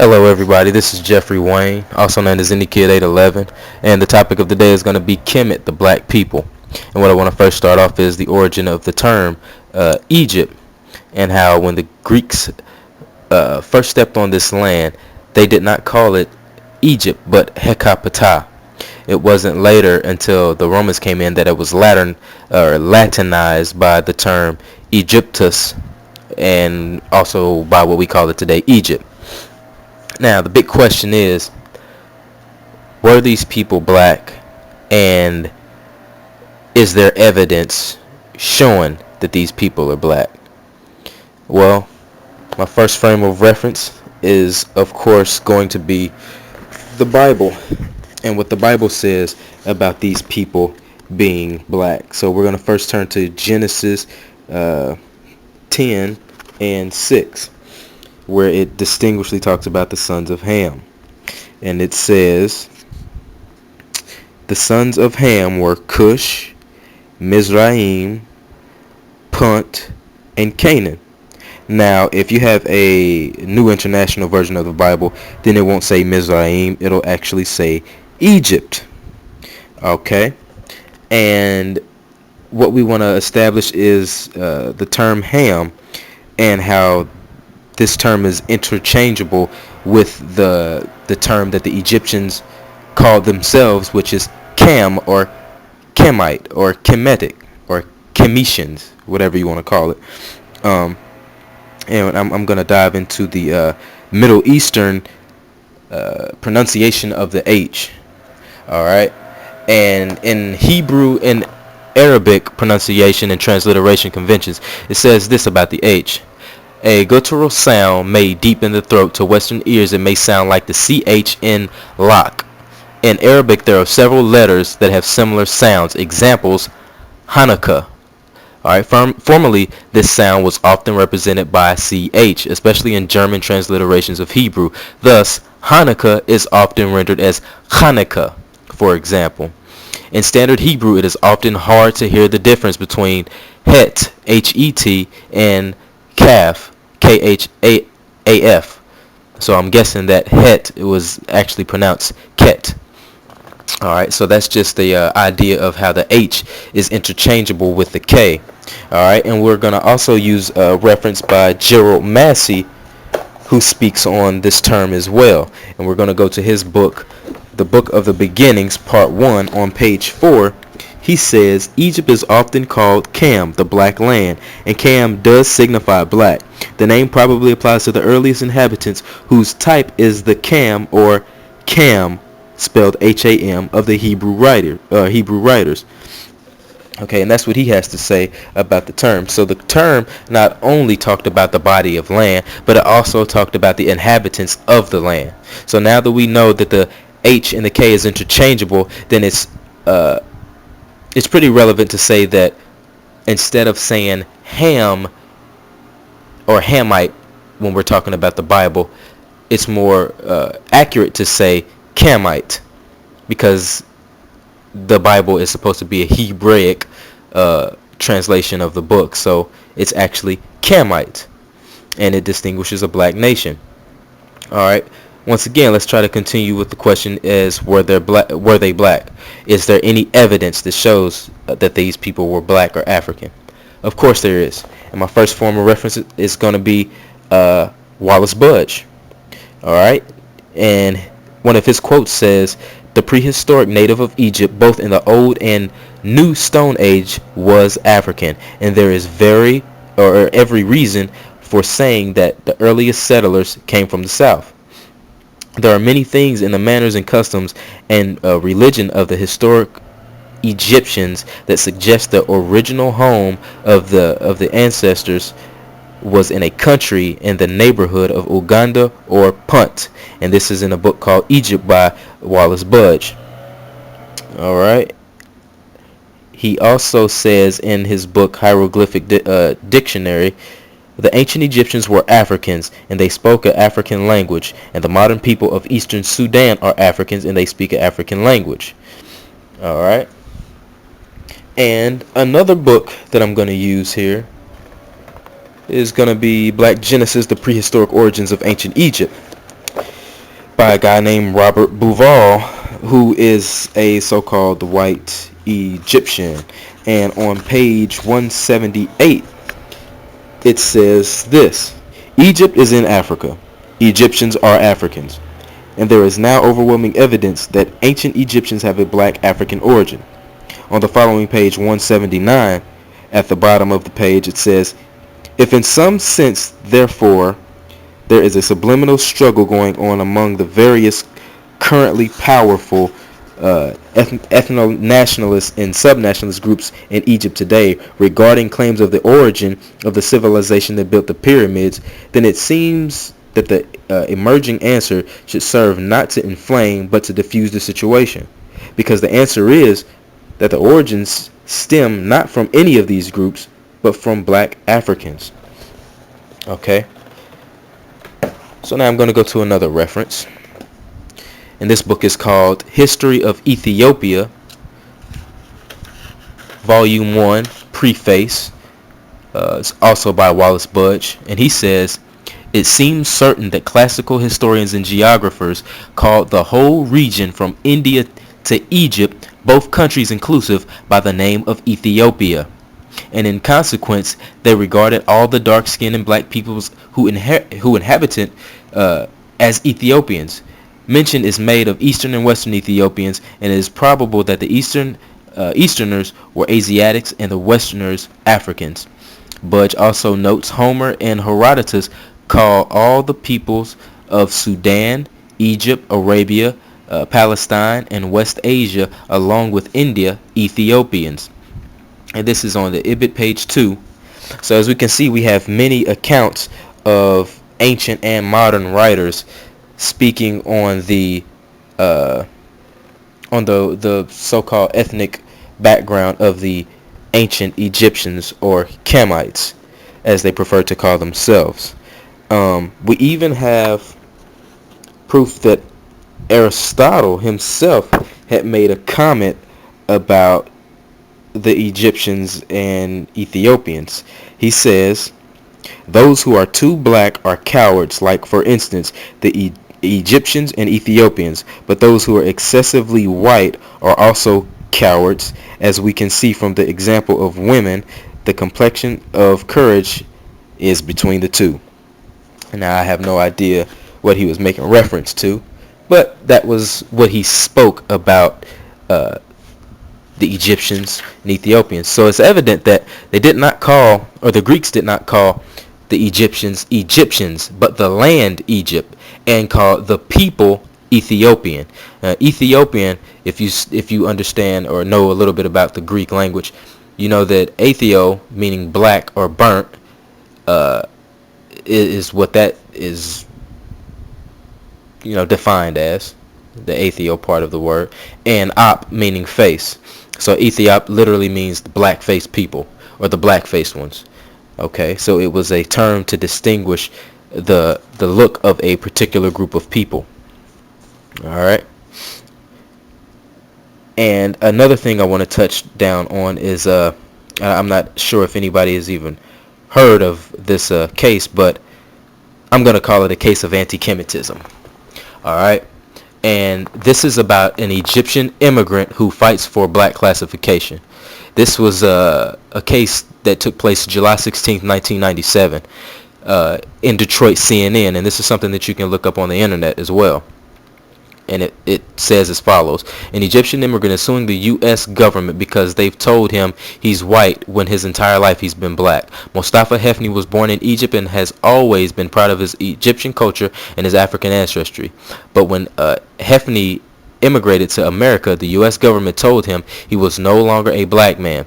Hello everybody, this is Jeffrey Wayne, also known as Any Kid 811, and the topic of the day is going to be Khemet, the black people. And what I want to first start off is the origin of the term Egypt, and how when the Greeks first stepped on this land, they did not call it Egypt but Hecapata. It wasn't later until the Romans came in that it was Latinized by the term Egyptus, and also by what we call it today, Egypt. Now, the big question is, were these people black, and is there evidence showing that these people are black? Well, my first frame of reference is, of course, going to be the Bible and what the Bible says about these people being black. So we're going to first turn to Genesis 10 and 6. Where it distinguishedly talks about the sons of Ham. And it says, the sons of Ham were Cush, Mizraim, Punt, and Canaan. Now, if you have a New International Version of the Bible, then it won't say Mizraim. It'll actually say Egypt. Okay? And what we want to establish is the term Ham and how this term is interchangeable with the term that the Egyptians called themselves, which is Cam or Kemite or Kemetic or Chemetians, whatever you want to call it. And I'm going to dive into the Middle Eastern pronunciation of the H. All right. And in Hebrew and Arabic pronunciation and transliteration conventions, it says this about the H. A guttural sound made deep in the throat. To Western ears, it may sound like the CH in lock. In Arabic, there are several letters that have similar sounds. Examples, Hanukkah. Alright, formerly, this sound was often represented by CH, especially in German transliterations of Hebrew. Thus, Hanukkah is often rendered as Hanukkah, for example. In standard Hebrew, it is often hard to hear the difference between het, H-E-T, and Kaf, K-H-A-F. So I'm guessing that het was actually pronounced ket. Alright, so that's just the idea of how the H is interchangeable with the K. Alright, and we're going to also use a reference by Gerald Massey, who speaks on this term as well. And we're going to go to his book, The Book of the Beginnings, Part 1, on page 4. He says, Egypt is often called Cam, the black land, and Cam does signify black. The name probably applies to the earliest inhabitants whose type is the Cam or Cam, spelled H-A-M, of the Hebrew writers. Okay, and that's what he has to say about the term. So the term not only talked about the body of land, but it also talked about the inhabitants of the land. So now that we know that the H and the K is interchangeable, then it's pretty relevant to say that instead of saying Ham or Hamite when we're talking about the Bible, it's more accurate to say Camite, because the Bible is supposed to be a Hebraic translation of the book, so it's actually Camite, and it distinguishes a black nation. Alright, once again, let's try to continue with the question as were they black? Is there any evidence that shows that these people were black or African? Of course there is. And my first form of reference is going to be Wallace Budge. Alright, and one of his quotes says, the prehistoric native of Egypt, both in the Old and New Stone Age, was African, and there is every reason for saying that the earliest settlers came from the South. There are many things in the manners and customs and religion of the historic Egyptians that suggest the original home of the ancestors was in a country in the neighborhood of Uganda or Punt, and this is in a book called Egypt by Wallace Budge. Alright. He also says in his book Hieroglyphic Dictionary, the ancient Egyptians were Africans, and they spoke an African language, and the modern people of eastern Sudan are Africans, and they speak an African language. Alright. And another book that I'm going to use here is going to be Black Genesis, The Prehistoric Origins of Ancient Egypt. by a guy named Robert Bouval, who is a so-called white Egyptian. And on page 178, it says this: Egypt is in Africa. Egyptians are Africans. And there is now overwhelming evidence that ancient Egyptians have a black African origin. On the following page 179, at the bottom of the page, it says, if in some sense, therefore, there is a subliminal struggle going on among the various currently powerful ethno-nationalist and sub-nationalist groups in Egypt today regarding claims of the origin of the civilization that built the pyramids, then it seems that the emerging answer should serve not to inflame but to diffuse the situation, because the answer is that the origins stem not from any of these groups but from black Africans. Okay, so now I'm going to go to another reference, and this book is called History of Ethiopia, Volume 1, Preface. It's also by Wallace Budge, and he says, it seems certain that classical historians and geographers called the whole region from India to Egypt, both countries inclusive, by the name of Ethiopia. And in consequence, they regarded all the dark-skinned and black peoples who inhabited as Ethiopians. Mention is made of Eastern and Western Ethiopians, and it is probable that the Easterners were Asiatics and the Westerners Africans. Budge also notes Homer and Herodotus call all the peoples of Sudan, Egypt, Arabia, Palestine, and West Asia, along with India, Ethiopians. And this is on the Ibid page 2. So as we can see, we have many accounts of ancient and modern writers speaking on the so-called ethnic background of the ancient Egyptians, or Khemites, as they prefer to call themselves. We even have proof that Aristotle himself had made a comment about the Egyptians and Ethiopians. He says, those who are too black are cowards, like, for instance, the Egyptians and Ethiopians, but those who are excessively white are also cowards, as we can see from the example of women. The complexion of courage is between the two. Now, I have no idea what he was making reference to, but that was what he spoke about the Egyptians and Ethiopians. So it's evident that they did not call, or the Greeks did not call, the Egyptians Egyptians, but the land Egypt, and called the people Ethiopian. Ethiopian, if you understand or know a little bit about the Greek language, you know that atheo, meaning black or burnt, is what that is, defined as, the atheo part of the word, and op meaning face. So Ethiop literally means the black-faced people, or the black-faced ones. Okay, so it was a term to distinguish the look of a particular group of people. All right. And another thing I want to touch down on is I'm not sure if anybody has even heard of this case, but I'm going to call it a case of anti-Kemetism. All right. And this is about an Egyptian immigrant who fights for black classification. This was a case that took place July 16th, 1997 in Detroit CNN. And this is something that you can look up on the internet as well. And it says as follows. An Egyptian immigrant is suing the U.S. government because they've told him he's white when his entire life he's been black. Mustafa Hefni was born in Egypt and has always been proud of his Egyptian culture and his African ancestry. But when Hefni immigrated to America, the U.S. government told him he was no longer a black man.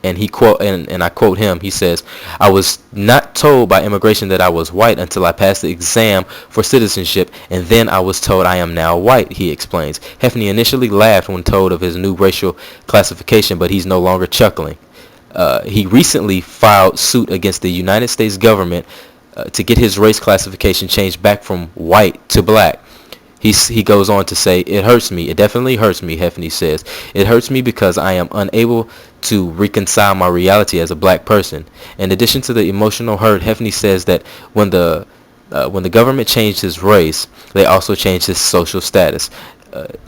And I quote him, he says, I was not told by immigration that I was white until I passed the exam for citizenship, and then I was told I am now white, he explains. Hefni initially laughed when told of his new racial classification, but he's no longer chuckling. He recently filed suit against the United States government to get his race classification changed back from white to black. He goes on to say, it hurts me. It definitely hurts me, Hefni says. It hurts me because I am unable to reconcile my reality as a black person. In addition to the emotional hurt, Hefni says that when the When the government changed his race, they also changed his social status.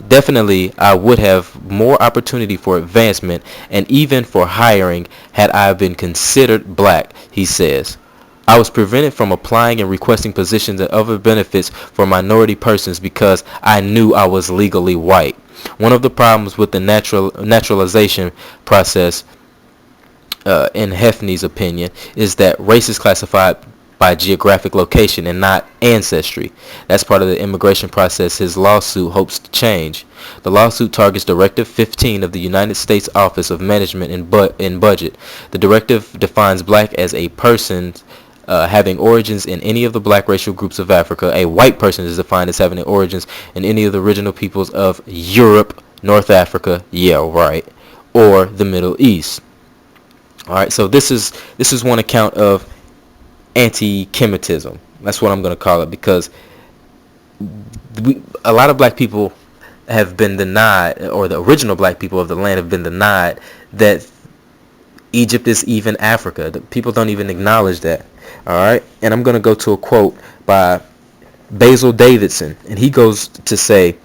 Definitely, I would have more opportunity for advancement and even for hiring had I been considered black, he says. I was prevented from applying and requesting positions and other benefits for minority persons because I knew I was legally white. One of the problems with the naturalization process, in Hefney's opinion, is that race is classified by geographic location and not ancestry. That's part of the immigration process his lawsuit hopes to change. The lawsuit targets Directive 15 of the United States Office of Management and Budget. The directive defines black as a person having origins in any of the black racial groups of Africa. A white person is defined as having origins in any of the original peoples of Europe, North Africa, yeah, right, or the Middle East. All right, so this is one account of anti-Kemetism. That's what I'm going to call it, because a lot of black people have been denied, or the original black people of the land have been denied, that Egypt is even Africa. The people don't even acknowledge that. All right, and I'm going to go to a quote by Basil Davidson, and he goes to say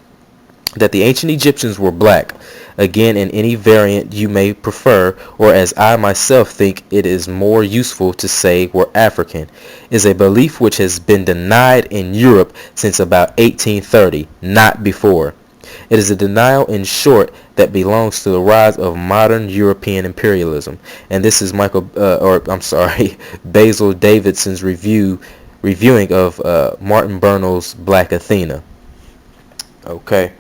that the ancient Egyptians were black, again in any variant you may prefer, or as I myself think it is more useful to say were African, is a belief which has been denied in Europe since about 1830, not before. It is a denial, in short, that belongs to the rise of modern European imperialism. And this is Basil Davidson's reviewing of Martin Bernal's Black Athena. Okay.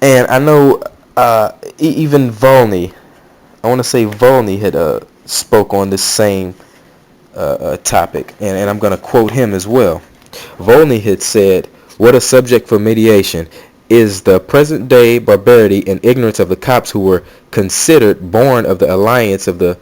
And I know even Volney, I want to say Volney had spoke on this same topic, and I'm going to quote him as well. Volney had said, "What a subject for mediation is the present-day barbarity and ignorance of the Copts, who were considered born of the alliance of the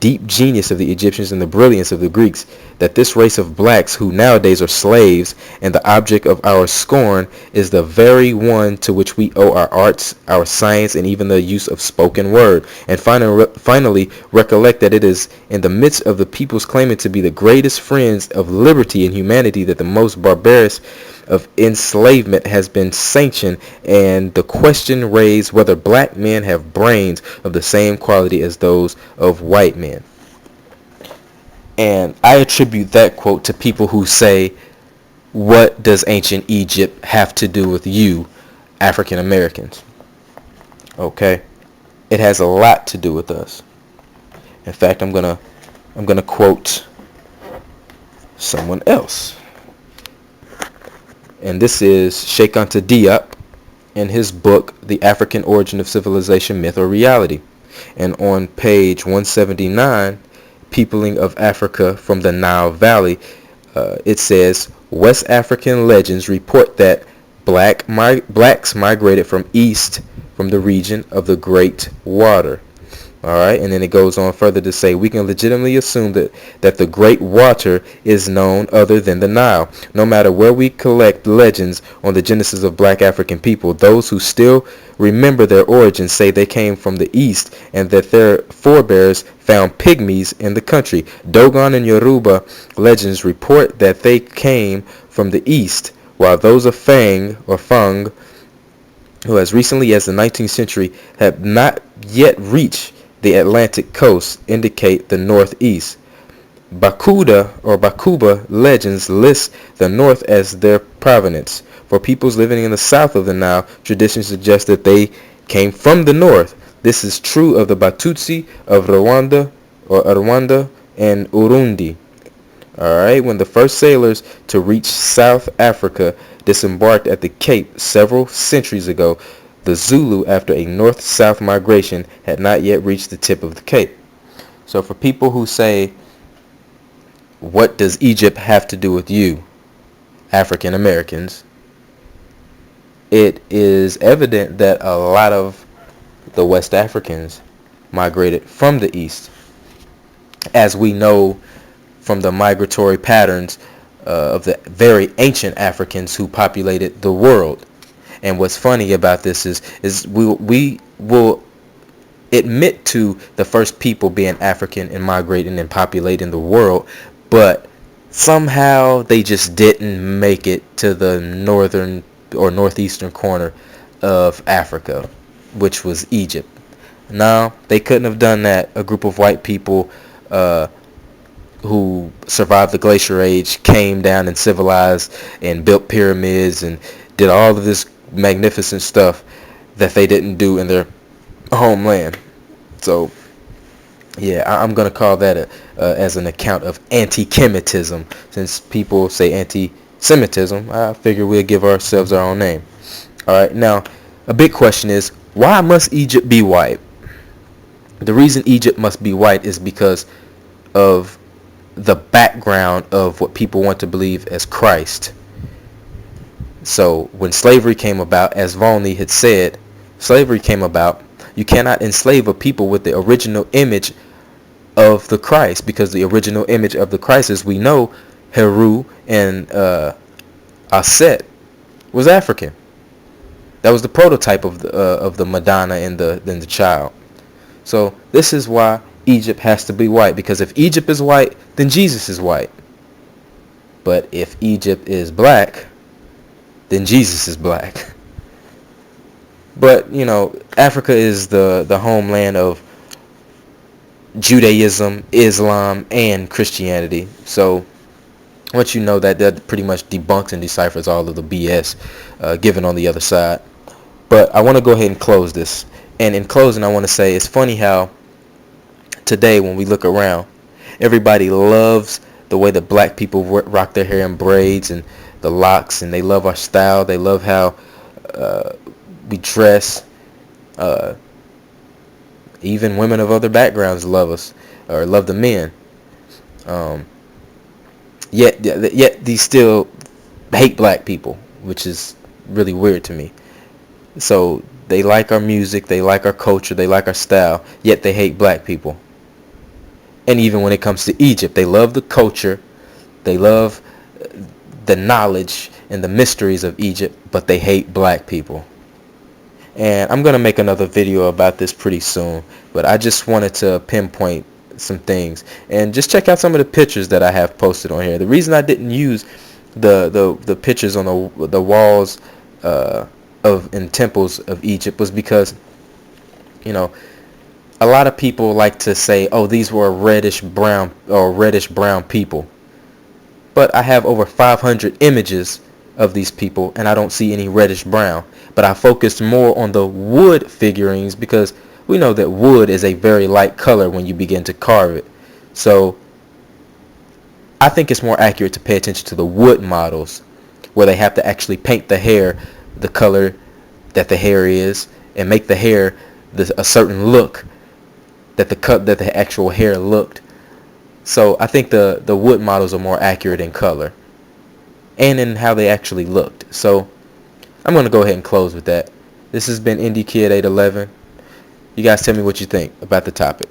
deep genius of the Egyptians and the brilliance of the Greeks, that this race of blacks who nowadays are slaves and the object of our scorn is the very one to which we owe our arts, our science, and even the use of spoken word. And finally recollect that it is in the midst of the peoples claiming to be the greatest friends of liberty and humanity that the most barbarous of enslavement has been sanctioned, and the question raised whether black men have brains of the same quality as those of white men." And I attribute that quote to people who say, what does ancient Egypt have to do with you, African Americans? Okay, it has a lot to do with us. In fact, I'm gonna quote someone else. And this is Sheikh Anta Diop in his book, The African Origin of Civilization, Myth or Reality. And on page 179, Peopling of Africa from the Nile Valley, it says, West African legends report that blacks migrated from east from the region of the Great Water. All right, and then it goes on further to say, we can legitimately assume that the Great Water is known other than the Nile. No matter where we collect legends on the genesis of black African people, those who still remember their origins say they came from the east and that their forebears found pygmies in the country. Dogon and Yoruba legends report that they came from the east, while those of Fang, who as recently as the 19th century have not yet reached the Atlantic coast, indicate the northeast. Bakuba legends list the north as their provenance. For peoples living in the south of the Nile, traditions suggest that they came from the north. This is true of the Batutsi of Rwanda and Urundi. Alright, when the first sailors to reach South Africa disembarked at the Cape several centuries ago, the Zulu, after a north-south migration, had not yet reached the tip of the Cape. So for people who say, what does Egypt have to do with you, African Americans, it is evident that a lot of the West Africans migrated from the east, as we know from the migratory patterns of the very ancient Africans who populated the world. And what's funny about this is we will admit to the first people being African and migrating and populating the world, but somehow they just didn't make it to the northern or northeastern corner of Africa, which was Egypt. No, they couldn't have done that. A group of white people uh, who survived the glacier age came down and civilized and built pyramids and did all of this magnificent stuff that they didn't do in their homeland. So yeah, I'm gonna call that as an account of anti-Kemetism. Since people say anti-Semitism, I figure we'll give ourselves our own name. All right, now a big question is, why must Egypt be white? The reason Egypt must be white is because of the background of what people want to believe as Christ. So when slavery came about, as Volney had said, slavery came about. You cannot enslave a people with the original image of the Christ, because the original image of the Christ, as we know, Heru and Aset, was African. That was the prototype of the Madonna and the child. So this is why Egypt has to be white, because if Egypt is white, then Jesus is white. But if Egypt is black, then Jesus is black. But you know, Africa is the homeland of Judaism, Islam, and Christianity. So once you know that, that pretty much debunks and deciphers all of the BS given on the other side. But I want to go ahead and close this. And in closing, I want to say it's funny how today when we look around, everybody loves the way that black people rock their hair in braids and the locks, and they love our style. They love how we dress. Even women of other backgrounds love us, or love the men. Yet these still hate black people, which is really weird to me. So they like our music, they like our culture, they like our style, yet they hate black people. And even when it comes to Egypt, they love the culture, they love the knowledge and the mysteries of Egypt, but they hate black people. And I'm going to make another video about this pretty soon, but I just wanted to pinpoint some things. And just check out some of the pictures that I have posted on here. The reason I didn't use the pictures on the walls in temples of Egypt was because, you know, a lot of people like to say, oh, these were reddish brown people. But I have over 500 images of these people, and I don't see any reddish brown. But I focused more on the wood figurines because we know that wood is a very light color when you begin to carve it. So I think it's more accurate to pay attention to the wood models, where they have to actually paint the hair the color that the hair is, and make the hair a certain look that the actual hair looked. So I think the wood models are more accurate in color and in how they actually looked. So I'm going to go ahead and close with that. This has been Indie Kid 811. You guys tell me what you think about the topic.